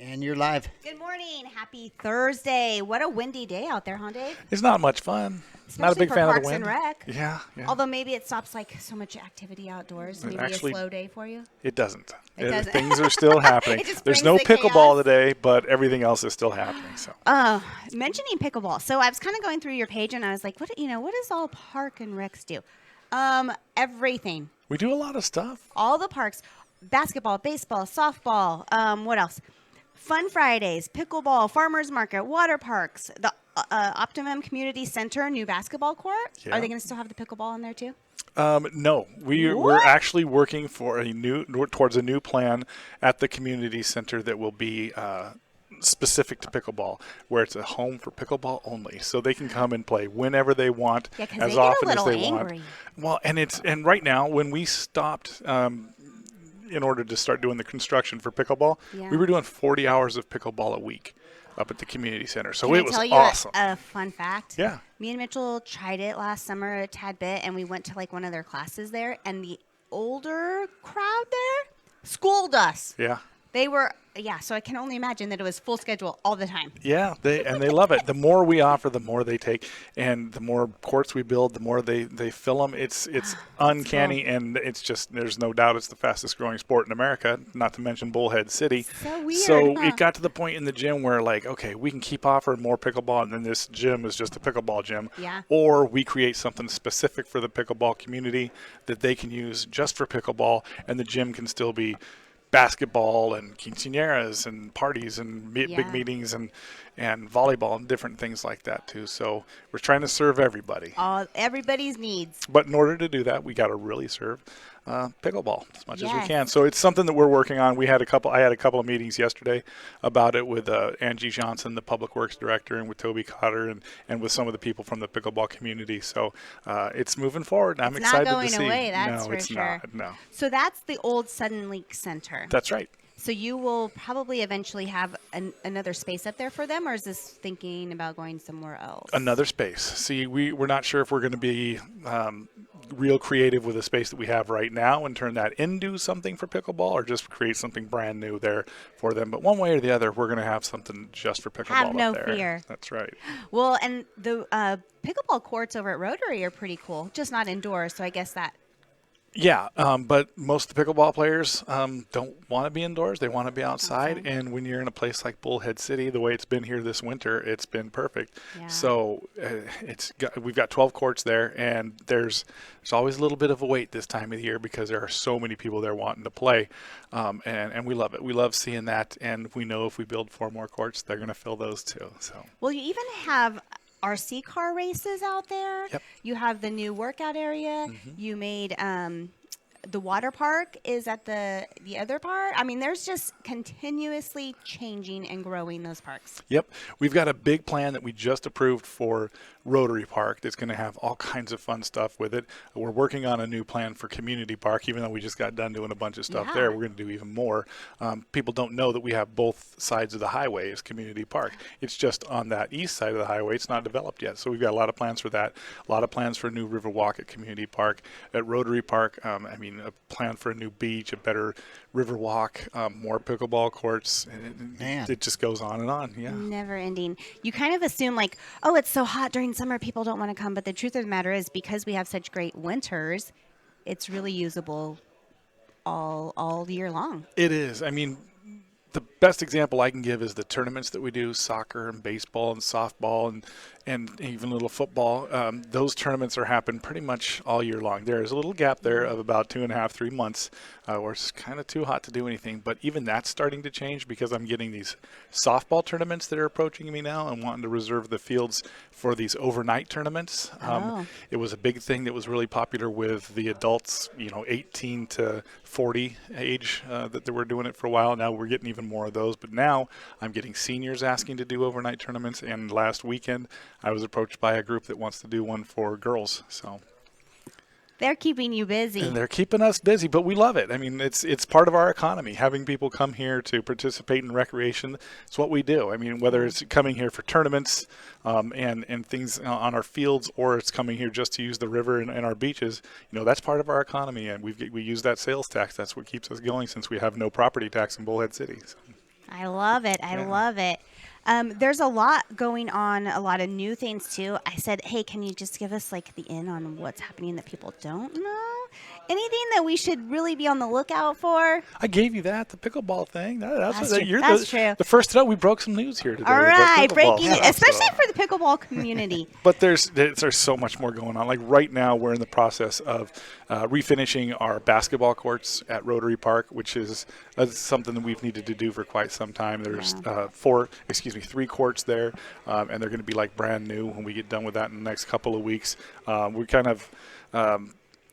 And you're live. Good morning. Happy Thursday. What a windy day out there, huh, Dave? It's not much fun. Not a Especially big for fan of the Parks and wind. Rec. Yeah. Although maybe it stops like so much activity outdoors. Maybe Actually, a slow day for you. It doesn't. It doesn't. Things are still happening. It just There's brings no the pickleball chaos. today, but everything else is still happening. So. Mentioning pickleball. So I was kind of going through your page and I was like, what does all Park and Recs do? Everything. We do a lot of stuff. All the parks. Basketball, baseball, softball. What else? Fun Fridays, pickleball, farmers market, water parks, the Optimum Community Center, new basketball court. Yeah. Are they going to still have the pickleball in there too? No, we're actually working for towards a new plan at the community center that will be specific to pickleball, where it's a home for pickleball only, so they can come and play whenever they want, as often as they want. Well, and right now, when we stopped. In order to start doing the construction for pickleball, we were doing 40 hours of pickleball a week up at the community center. So it was awesome. A fun fact? Yeah. Me and Mitchell tried it last summer a tad bit, and we went to like one of their classes there, and the older crowd there schooled us. Yeah. They were, so I can only imagine that it was full schedule all the time. Yeah, they love it. The more we offer, the more they take, and the more courts we build, the more they fill them. It's uncanny, cool. And it's just, there's no doubt it's the fastest growing sport in America, not to mention Bullhead City. So weird, So it got to the point in the gym where, like, okay, we can keep offering more pickleball, and then this gym is just a pickleball gym. Yeah. Or we create something specific for the pickleball community that they can use just for pickleball, and the gym can still be basketball and quinceañeras and parties and big meetings and volleyball and different things like that too. So we're trying to serve everybody. Everybody's needs. But in order to do that, we got to really serve pickleball as much as we can. So it's something that we're working on. I had a couple of meetings yesterday about it with Angie Johnson, the Public Works Director, and with Toby Cotter and with some of the people from the pickleball community. So it's moving forward. I'm excited to see. It's not going away, that's no, for it's sure. Not, no. So that's the old Sudden Lake Center. That's right. So you will probably eventually have another space up there for them, or is this thinking about going somewhere else? Another space. See, we're not sure if we're going to be real creative with the space that we have right now and turn that into something for pickleball, or just create something brand new there for them. But one way or the other, we're going to have something just for pickleball have no up there. Fear. That's right. Well, and the pickleball courts over at Rotary are pretty cool, just not indoors, so I guess that. Yeah, but most of the pickleball players don't want to be indoors. They want to be outside. Okay. And when you're in a place like Bullhead City, the way it's been here this winter, it's been perfect. Yeah. So we've got 12 courts there, and there's always a little bit of a wait this time of the year because there are so many people there wanting to play, and we love it. We love seeing that, and we know if we build 4 more courts, they're going to fill those too. So. Well, you even have RC car races out there. Yep. You have the new workout area. Mm-hmm. You made the water park is at the other part. I mean, there's just continuously changing and growing those parks. Yep. We've got a big plan that we just approved for Rotary Park that's going to have all kinds of fun stuff with it. We're working on a new plan for Community Park, even though we just got done doing a bunch of stuff there. We're going to do even more. People don't know that we have both sides of the highway as Community Park. It's just on that east side of the highway. It's not developed yet. So we've got a lot of plans for that. A lot of plans for a new river walk at Community Park. At Rotary Park, a plan for a new beach, a better river walk, more pickleball courts. It just goes on and on. Yeah. Never ending. You kind of assume like, oh, it's so hot during summer, people don't want to come. But the truth of the matter is, because we have such great winters, it's really usable all year long. It is. I mean, the best example I can give is the tournaments that we do, soccer and baseball and softball and even a little football. Those tournaments are happening pretty much all year long. There is a little gap there of about 2.5, 3 months where it's kind of too hot to do anything. But even that's starting to change because I'm getting these softball tournaments that are approaching me now and wanting to reserve the fields for these overnight tournaments. It was a big thing that was really popular with the adults, 18 to 40 age that they were doing it for a while. Now we're getting even more of those. But now I'm getting seniors asking to do overnight tournaments. And last weekend, I was approached by a group that wants to do one for girls. So they're keeping you busy. And they're keeping us busy, but we love it. I mean, it's part of our economy. Having people come here to participate in recreation, it's what we do. I mean, whether it's coming here for tournaments and things on our fields, or it's coming here just to use the river and our beaches, that's part of our economy, and we use that sales tax. That's what keeps us going since we have no property tax in Bullhead City. So. I love it. I Yeah. love it. There's a lot going on, a lot of new things too. I said, hey, can you just give us like the in on what's happening that people don't know? Anything that we should really be on the lookout for? I gave you the pickleball thing. That's That's what, true. you're That's true. the first to know. We broke some news here today All with that right, pickleball breaking it, stuff. especially So. for the pickleball community. But there's so much more going on. Like right now, we're in the process of refinishing our basketball courts at Rotary Park, which is something that we've needed to do for quite some time. There's Yeah. 3 courts there, and they're going to be like brand new when we get done with that in the next couple of weeks. We kind of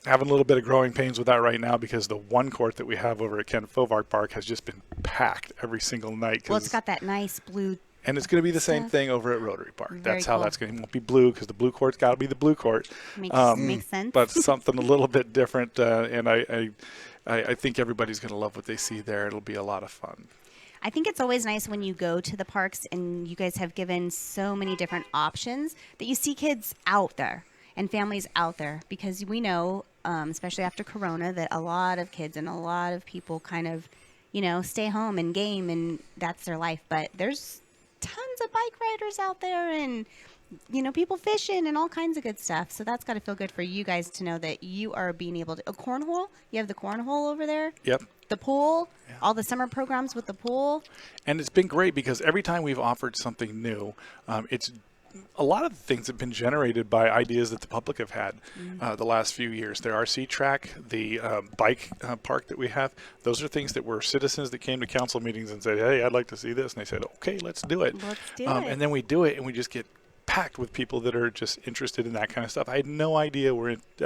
having a little bit of growing pains with that right now because the one court that we have over at Ken Fovark Park has just been packed every single night. Well, it's got that nice blue. And it's going to be the same Stuff. thing over at Rotary Park. Very That's how cool. that's going to won't be blue because the blue court's got to be the blue court. Makes sense. But something a little bit different, and I think everybody's going to love what they see there. It'll be a lot of fun. I think it's always nice when you go to the parks and you guys have given so many different options that you see kids out there and families out there because we know, especially after Corona, that a lot of kids and a lot of people kind of, stay home and game and that's their life. But there's tons of bike riders out there and, people fishing and all kinds of good stuff. So that's got to feel good for you guys to know that you are being able to. A cornhole? You have the cornhole over there? Yep. The pool? Yeah. All the summer programs with the pool? And it's been great because every time we've offered something new, it's a lot of the things have been generated by ideas that the public have had the last few years. The RC track, the bike park that we have, those are things that were citizens that came to council meetings and said, hey, I'd like to see this. And they said, okay, let's do it. Let's do it. And then we do it and we just get packed with people that are just interested in that kind of stuff. I had no idea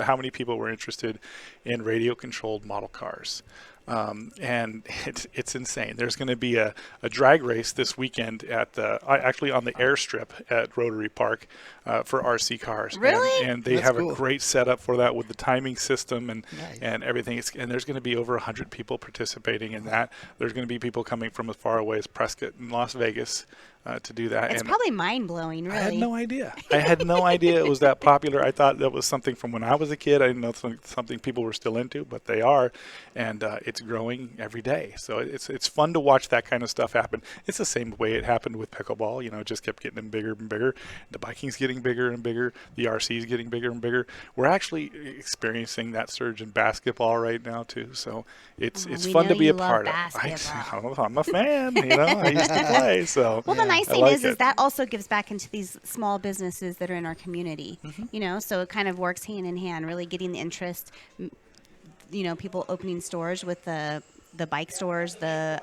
how many people were interested in radio-controlled model cars. And it's insane. There's going to be a drag race this weekend actually on the airstrip at Rotary Park for RC cars. Really? And they That's have cool. a great setup for that with the timing system and Nice. and everything. And there's going to be over 100 people participating in that. There's going to be people coming from as far away as Prescott and Las Vegas to do that. It's and probably mind-blowing, really. I had no idea. I had no idea it was that popular. I thought that was something from when I was a kid. I didn't know something people were still into, but they are, and it's growing every day. So it's fun to watch that kind of stuff happen. It's the same way it happened with pickleball. It just kept getting bigger and bigger. The biking's getting bigger and bigger. The RC's getting bigger and bigger. We're actually experiencing that surge in basketball right now too. So it's we fun know to be you a love part basketball. of. I'm a fan. I used to play. So Well, the nice I thing like is it. that also gives back into these small businesses that are in our community. So it kind of works hand in hand, really getting the interest. People opening stores with the bike stores, the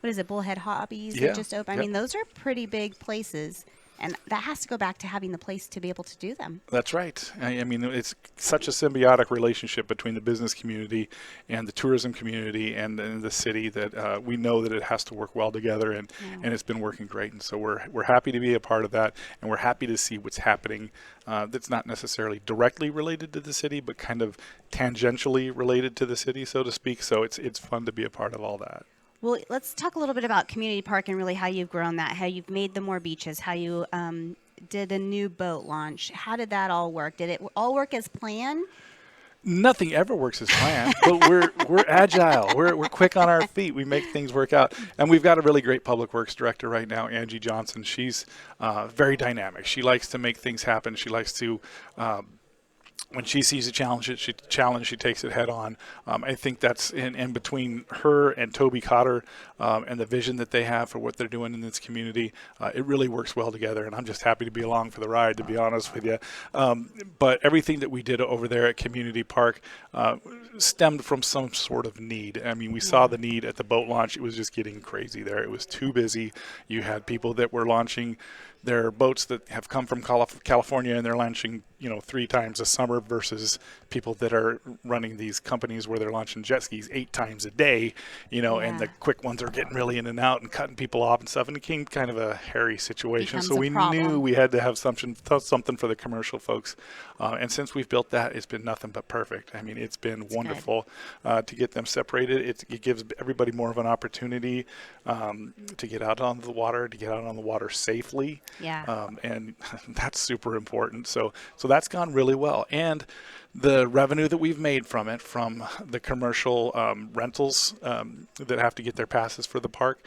what is it, Bullhead Hobbies Yeah. that just opened. I Yep. mean, those are pretty big places, and that has to go back to having the place to be able to do them. That's right. I mean, it's such a symbiotic relationship between the business community and the tourism community and the city that we know that it has to work well together, and it's been working great. And so we're happy to be a part of that, and we're happy to see what's happening that's not necessarily directly related to the city, but kind of tangentially related to the city, so to speak. So it's fun to be a part of all that. Well, let's talk a little bit about Community Park and really how you've grown that, how you've made the more beaches, how you did a new boat launch. How did that all work? Did it all work as planned? Nothing ever works as planned, but we're agile. We're quick on our feet. We make things work out, and we've got a really great public works director right now, Angie Johnson. She's very dynamic. She likes to make things happen. She likes to. When she sees a challenge, she takes it head on. I think that's in between her and Toby Cotter and the vision that they have for what they're doing in this community. It really works well together, and I'm just happy to be along for the ride, to be honest with you. But everything that we did over there at Community Park stemmed from some sort of need. I mean, we saw the need at the boat launch. It was just getting crazy there. It was too busy. You had people that were launching their boats that have come from California, and they're launching 3 times a summer versus people that are running these companies where they're launching jet skis 8 times a day, and the quick ones are getting really in and out and cutting people off and stuff, and it became kind of a hairy situation. Becomes So a we problem. knew we had to have something for the commercial folks, and since we've built that, it's been nothing but perfect. I mean, it's been wonderful to get them separated. It gives everybody more of an opportunity to get out on the water, safely. Yeah. And that's super important. So that's gone really well. And the revenue that we've made from it, from the commercial rentals that have to get their passes for the park,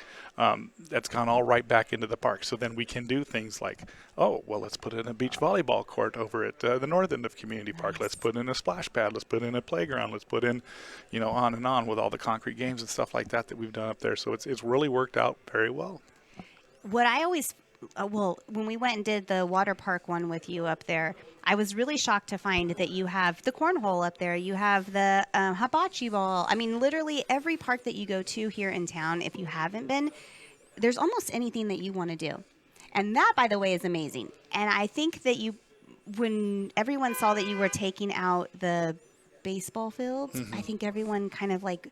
that's gone all right back into the park. So then we can do things like, oh, well, let's put in a beach volleyball court over at the north end of Community Park. Let's put in a splash pad. Let's put in a playground. Let's put in, on and on with all the concrete games and stuff like that we've done up there. So it's really worked out very well. What I always, when we went and did the water park one with you up there, I was really shocked to find that you have the cornhole up there. You have the hibachi ball. I mean, literally every park that you go to here in town, if you haven't been, there's almost anything that you want to do. And that, by the way, is amazing. And I think that when everyone saw that you were taking out the baseball fields, I think everyone kind of like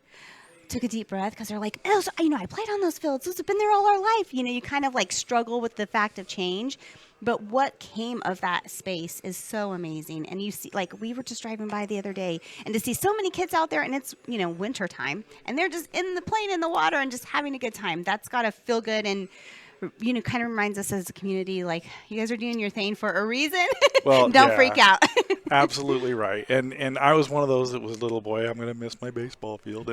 took a deep breath, because they're like, oh, so, I played on those fields. Those have been there all our life. You kind of like struggle with the fact of change. But what came of that space is so amazing. And you see, like, we were just driving by the other day, and to see so many kids out there, and it's, winter time, and they're just playing in the water and just having a good time. That's got to feel good. And kind of reminds us as a community, like, you guys are doing your thing for a reason. Well, Don't freak out. Absolutely right. And I was one of those that was a little boy, I'm going to miss my baseball field.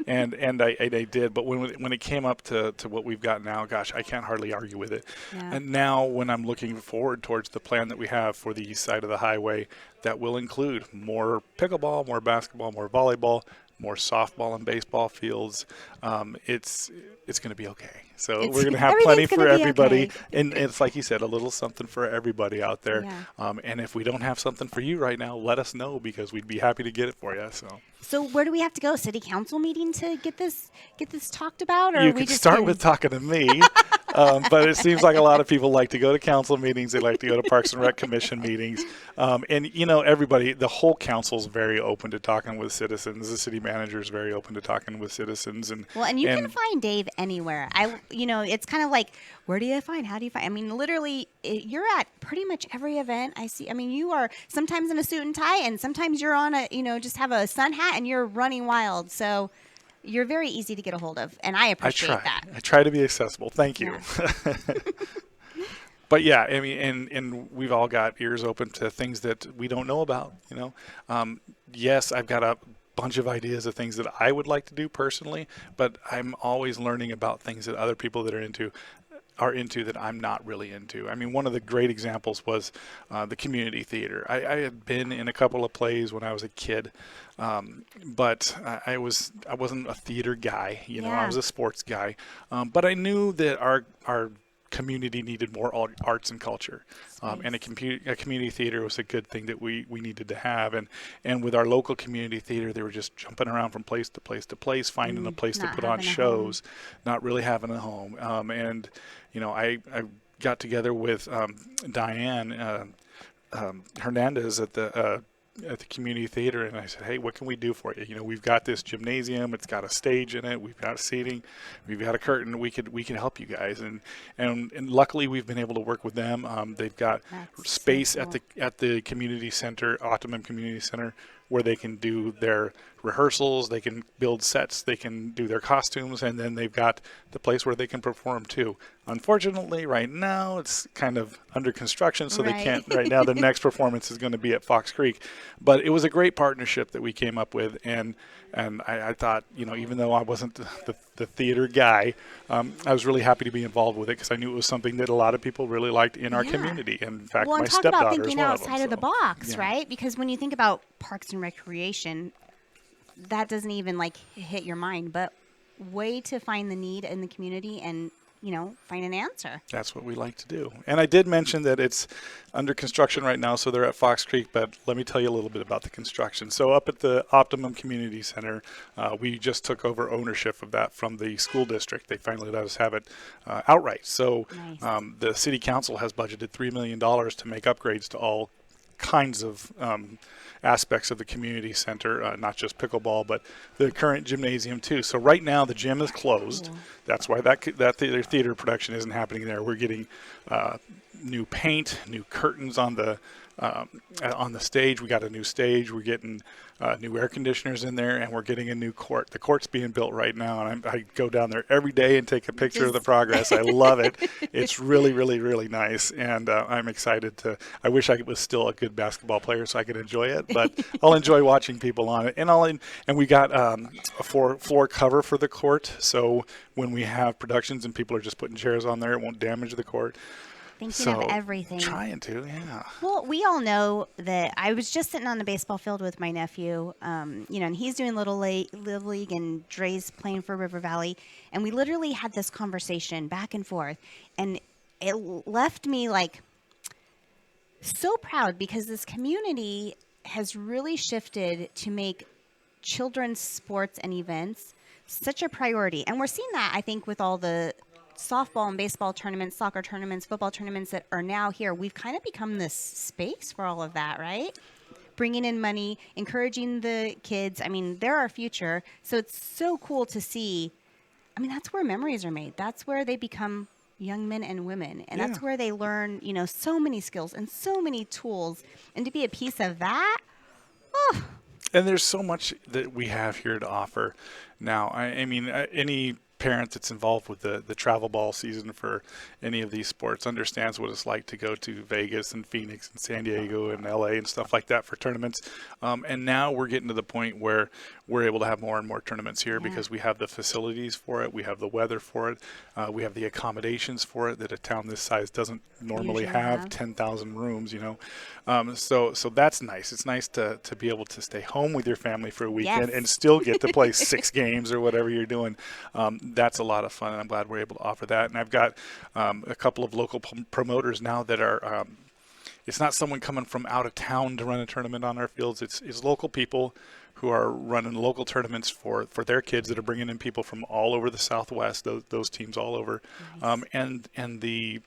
And I did. But when it came up to what we've got now, gosh, I can't hardly argue with it. Yeah. And now when I'm looking forward towards the plan that we have for the east side of the highway, that will include more pickleball, more basketball, more volleyball, more softball and baseball fields. It's going to be okay. So we're going to have plenty for everybody. Okay. And it's like you said, a little something for everybody out there. Yeah. And if we don't have something for you right now, let us know, because we'd be happy to get it for you. So where do we have to go? City council meeting to get this talked about? Or you could start with talking to me. But it seems like a lot of people like to go to council meetings. They like to go to Parks and Rec Commission meetings. And, everybody, the whole council's very open to talking with citizens. The city manager is very open to talking with citizens. And you can find Dave anywhere. It's kind of like, where do you find? How do you find? I mean, literally, you're at pretty much every event I see. I mean, you are sometimes in a suit and tie, and sometimes you're on just have a sun hat and you're running wild. So you're very easy to get a hold of, and I appreciate that. I try to be accessible. Thank you. Yeah. But yeah, I mean, and we've all got ears open to things that we don't know about. Yes, I've got a bunch of ideas of things that I would like to do personally, but I'm always learning about things that other people that are into that I'm not really into. I mean, one of the great examples was the community theater. I had been in a couple of plays when I was a kid, but I wasn't a theater guy. I was a sports guy, but I knew that our community needed more arts and culture, and a community theater was a good thing that we needed to have. And with our local community theater, they were just jumping around from place to place to place, finding a place to put on shows, not really having a home. And I got together with Diane Hernandez at the community theater, and I said, hey, what can we do for you? We've got this gymnasium, it's got a stage in it, we've got seating, we've got a curtain, we can help you guys. And luckily we've been able to work with them. They've got space so cool at the community center, Optimum Community Center, where they can do their rehearsals, they can build sets, they can do their costumes, and then they've got the place where they can perform too. Unfortunately, right now it's kind of under construction, so they can't right now. The next performance is going to be at Fox Creek. But it was a great partnership that we came up with, and I thought, even though I wasn't the theater guy, I was really happy to be involved with it, because I knew it was something that a lot of people really liked in our community. And in fact, my stepdaughter is one of them. Well, and talk about thinking outside of the box, right? Because when you think about Parks and Recreation, that doesn't even hit your mind, but way to find the need in the community and find an answer. That's what we like to do. And I did mention that it's under construction right now, so they're at Fox Creek, but let me tell you a little bit about the construction. So up at the Optimum Community Center, we just took over ownership of that from the school district. They finally let us have it outright. So nice. The city council has budgeted $3 million to make upgrades to all kinds of aspects of the community center, not just pickleball, but the current gymnasium too. So right now the gym is closed. That's why that theater production isn't happening there. We're getting new paint, new curtains on the stage. We got a new stage. We're getting new air conditioners in there, and we're getting a new court. The court's being built right now, and I go down there every day and take a picture of the progress. I love it. It's really, really, really nice, and I'm excited to. I wish I was still a good basketball player so I could enjoy it, but I'll enjoy watching people on it. And we got a floor cover for the court, so when we have productions and people are just putting chairs on there, it won't damage the court. Thinking of everything. Trying to, yeah. Well, we all know that I was just sitting on the baseball field with my nephew, and he's doing Little League, and Dre's playing for River Valley. And we literally had this conversation back and forth. And it left me like so proud because this community has really shifted to make children's sports and events such a priority. And we're seeing that, I think, with all the softball and baseball tournaments, soccer tournaments, football tournaments that are now here. We've kind of become this space for all of that, right? Bringing in money, encouraging the kids. I mean, they're our future. So it's so cool to see. I mean, that's where memories are made. That's where they become young men and women. And that's where they learn, so many skills and so many tools. And to be a piece of that, And there's so much that we have here to offer now. I mean, any parent that's involved with the travel ball season for any of these sports understands what it's like to go to Vegas and Phoenix and San Diego and LA and stuff like that for tournaments. And now we're getting to the point where we're able to have more and more tournaments here because we have the facilities for it, we have the weather for it, we have the accommodations for it that a town this size doesn't normally Usually have 10,000 rooms, So that's nice. It's nice to be able to stay home with your family for a weekend and still get to play 6 games or whatever you're doing. That's a lot of fun, and I'm glad we're able to offer that. And I've got a couple of local promoters now that are it's not someone coming from out of town to run a tournament on our fields. It's local people who are running local tournaments for their kids that are bringing in people from all over the Southwest, those teams all over. Nice. And the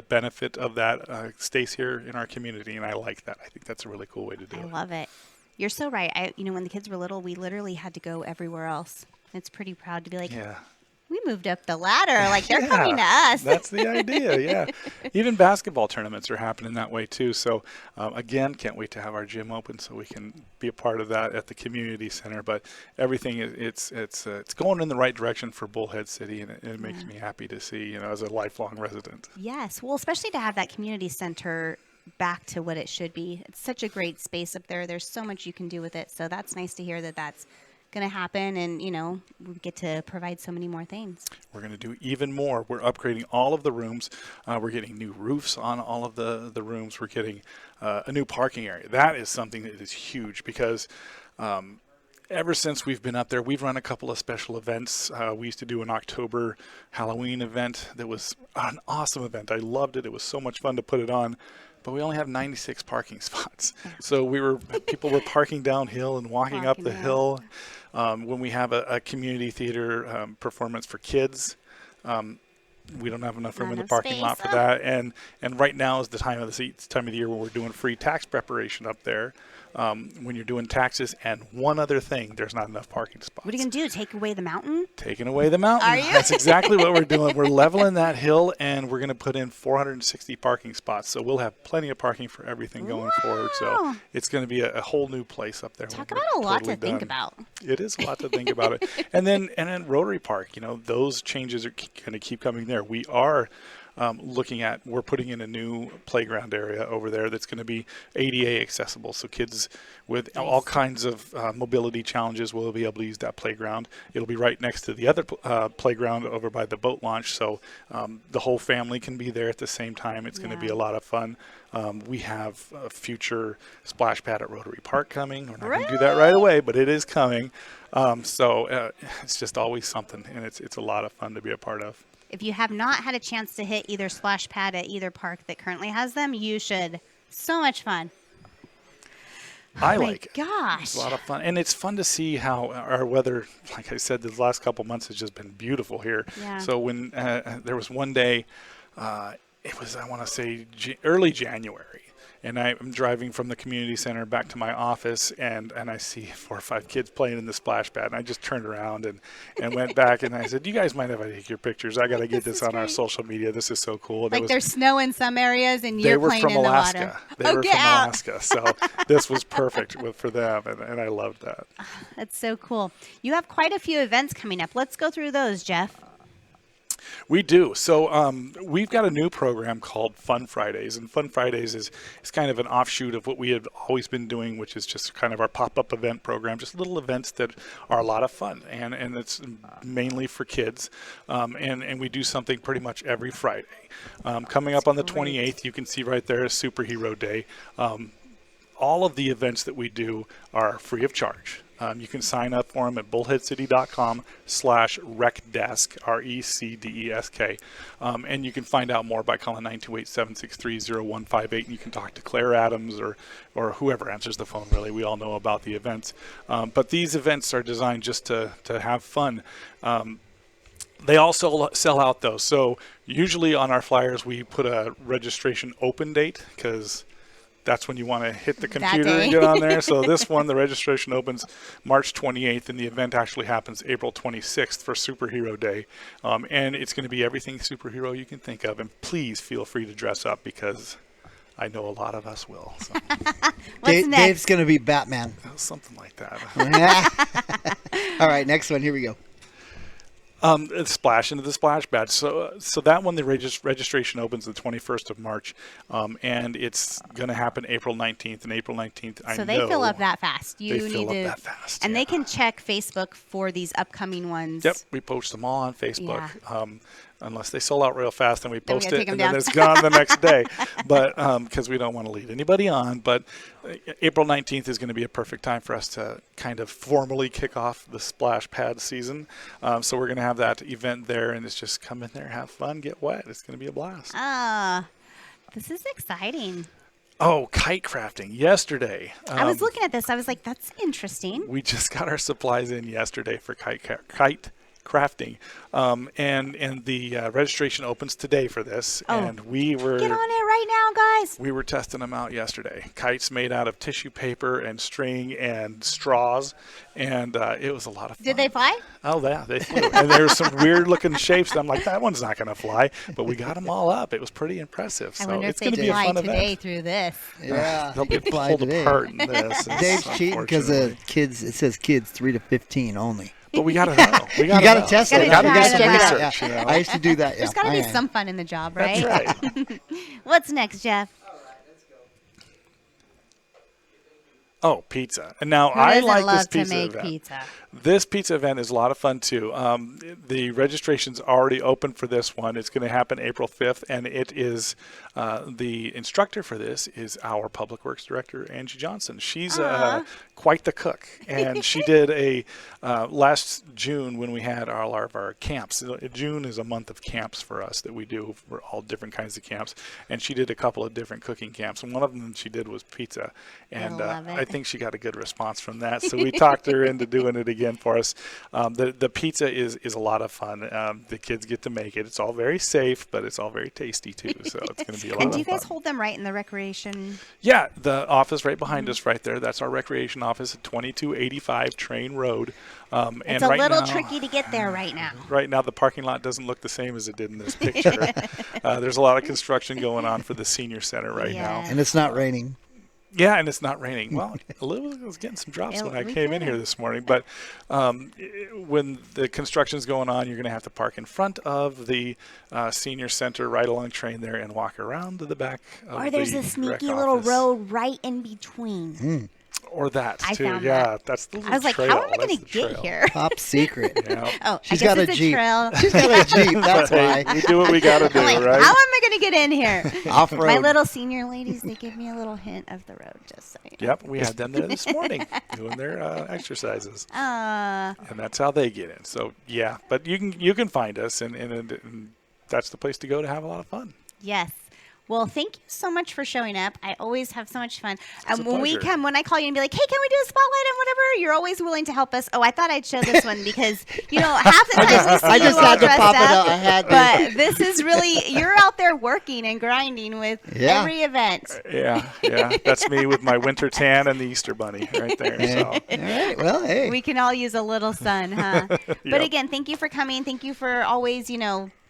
benefit of that stays here in our community, and I like that. I think that's a really cool way to do it. I love it. You're so right. When the kids were little, we literally had to go everywhere else. It's pretty proud to be like, we moved up the ladder. Like, they're coming to us. That's the idea, yeah. Even basketball tournaments are happening that way, too. So, again, can't wait to have our gym open so we can be a part of that at the community center. But everything, it's going in the right direction for Bullhead City, and it makes me happy to see, as a lifelong resident. Yes. Well, especially to have that community center back to what it should be. It's such a great space up there. There's so much you can do with it. So that's nice to hear that that's going to happen, and we get to provide so many more things. We're going to do even more. We're upgrading all of the rooms. We're getting new roofs on all of the rooms. We're getting a new parking area. That is something that is huge because ever since we've been up there, we've run a couple of special events. We used to do an October Halloween event that was an awesome event. I loved it. It was so much fun to put it on. But we only have 96 parking spots. So people were parking downhill and walking up the hill. When we have a community theater performance for kids, we don't have enough room in the parking lot for that. And right now is the time of the year when we're doing free tax preparation up there. When you're doing taxes and one other thing, there's not enough parking spots. What are you going to do? Take away the mountain? Taking away the mountain. Are you? That's exactly what we're doing. We're leveling that hill, and we're going to put in 460 parking spots. So we'll have plenty of parking for everything going forward. So it's going to be a whole new place up there. Talk about a lot to think about. It is a lot to think about it. And then Rotary Park, those changes are going to keep coming there. We are we're putting in a new playground area over there that's going to be ADA accessible. So kids with all kinds of mobility challenges will be able to use that playground. It'll be right next to the other playground over by the boat launch. So the whole family can be there at the same time. It's going to be a lot of fun. We have a future splash pad at Rotary Park coming. We're not going to do that right away, but it is coming. So it's just always something, and it's a lot of fun to be a part of. If you have not had a chance to hit either splash pad at either park that currently has them, you should. So much fun. I like it. Gosh. It's a lot of fun. And it's fun to see how our weather, like I said, the last couple months has just been beautiful here. Yeah. So when there was one day, it was, I want to say, early January, and I'm driving from the community center back to my office, and I see 4 or 5 kids playing in the splash pad, and I just turned around and went back, and I said, "You guys mind if I take your pictures? I got to get this on our social media. This is so cool." And like there's snow in some areas, and you're playing in Alaska. the water. They were from Alaska, so this was perfect for them, and I loved that. That's so cool. You have quite a few events coming up. Let's go through those, Jeff. We do. So we've got a new program called Fun Fridays, and Fun Fridays is kind of an offshoot of what we have always been doing, which is just kind of our pop-up event program, just little events that are a lot of fun, and it's mainly for kids, and we do something pretty much every Friday. Coming up on the 28th, you can see right there is Superhero Day. All of the events that we do are free of charge. You can sign up for them at bullheadcity.com/recdesk, RECDESK. And you can find out more by calling 928-763-0158. And you can talk to Claire Adams or whoever answers the phone, really. We all know about the events. But these events are designed just to have fun. They also sell out, though. So usually on our flyers, we put a registration open date because that's when you want to hit the computer and get on there. So this one, the registration opens March 28th, and the event actually happens April 26th for Superhero Day. And it's going to be everything superhero you can think of. And please feel free to dress up because I know a lot of us will. So. What's next? Dave's going to be Batman. Something like that. All right, next one. Here we go. Splash into the splash pad. So that one, the registration opens the 21st of March, and it's going to happen April 19th. And April 19th, So they fill up that fast. They fill up that fast. And they can check Facebook for these upcoming ones. Yep, we post them all on Facebook. Yeah. Unless they sell out real fast, then we post it, and down. then it's gone the next day. But because we don't want to lead anybody on. But April 19th is going to be a perfect time for us to kind of formally kick off the splash pad season. So we're going to have that event there, and it's just come in there, have fun, get wet. It's going to be a blast. This is exciting. Oh, kite crafting yesterday. I was looking at this. I was like, that's interesting. We just got our supplies in yesterday for kite crafting, and the registration opens today for this. And we were get on it right now, guys. We were testing them out yesterday. Kites made out of tissue paper and string and straws, and it was a lot of fun. Did they fly? Oh yeah, they flew. And there were some weird looking shapes. I'm like, that one's not going to fly, but we got them all up. It was pretty impressive. I So wonder it's if going they to be a fly fun today event. through this. Yeah, They'll be fly pulled today. apart in this. Dave's cheating because the kids. It says kids 3 to 15 only. But we got to know. You got to test it. We got to try do some them out. research. Yeah. You know? I used to do that. Yeah. There's got to be some fun in the job, right? That's right. What's next, Jeff? Oh, pizza. And now Who I doesn't like love this to pizza make event. pizza? This pizza event is a lot of fun, too. The registration's already open for this one. It's going to happen April 5th, and it is the instructor for this is our Public Works Director, Angie Johnson. She's quite the cook, and she did a last June when we had all of our camps. June is a month of camps for us that we do for all different kinds of camps, and she did a couple of different cooking camps, and one of them she did was pizza, and I think she got a good response from that, so we talked her into doing it again for us. The pizza is a lot of fun. The kids get to make it. It's all very safe, but it's all very tasty too, so it's going to be a lot of fun. And do you guys hold them right in the recreation? Yeah, the office right behind us right there. That's our recreation office at 2285 Train Road. It's and a right little now, tricky to get there right now. Right now, the parking lot doesn't look the same as it did in this picture. There's a lot of construction going on for the senior center right now. And it's not raining. Yeah, and it's not raining. Well, I was getting some drops when I came in here this morning. But when the construction's going on, you're going to have to park in front of the senior center right along Train there and walk around to the back of Or there's the a sneaky rec little office. road right in between. Or that, I too. found Yeah, that. that's the little I was like, trail. how am I going That's to the get trail. here? Top secret. Yeah. Oh, She's I guess got a it's Jeep. trail. She's got a Jeep. That's Hey, why. we do what we got to do, I'm like, right? how am I going to get in here? Off-road. My little senior ladies, they give me a little hint of the road, just so you know. Yep, we had them there this morning doing their exercises, Uh, and that's how they get in. So yeah, but you can find us, and that's the place to go to have a lot of fun. yes. Well, thank you so much for showing up. I always have so much fun. It's a When pleasure. when I call you and be like, hey, can we do a spotlight and whatever, you're always willing to help us. Oh, I thought I'd show this one because, half the time we see I you just all had to dressed pop it up. out. I had to. But this is really, you're out there working and grinding with Yeah. every event. Yeah. That's me with my winter tan and the Easter bunny right there. Yeah. So All right. Well, hey. We can all use a little sun, huh? But Yep. again, thank you for coming. Thank you for always,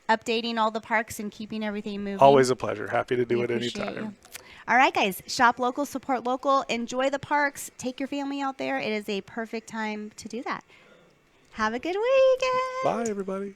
updating all the parks and keeping everything moving. always a pleasure. Happy to do We it appreciate anytime. you. All right, guys. Shop local, support local, enjoy the parks, take your family out there. It is a perfect time to do that. Have a good weekend. Bye, everybody.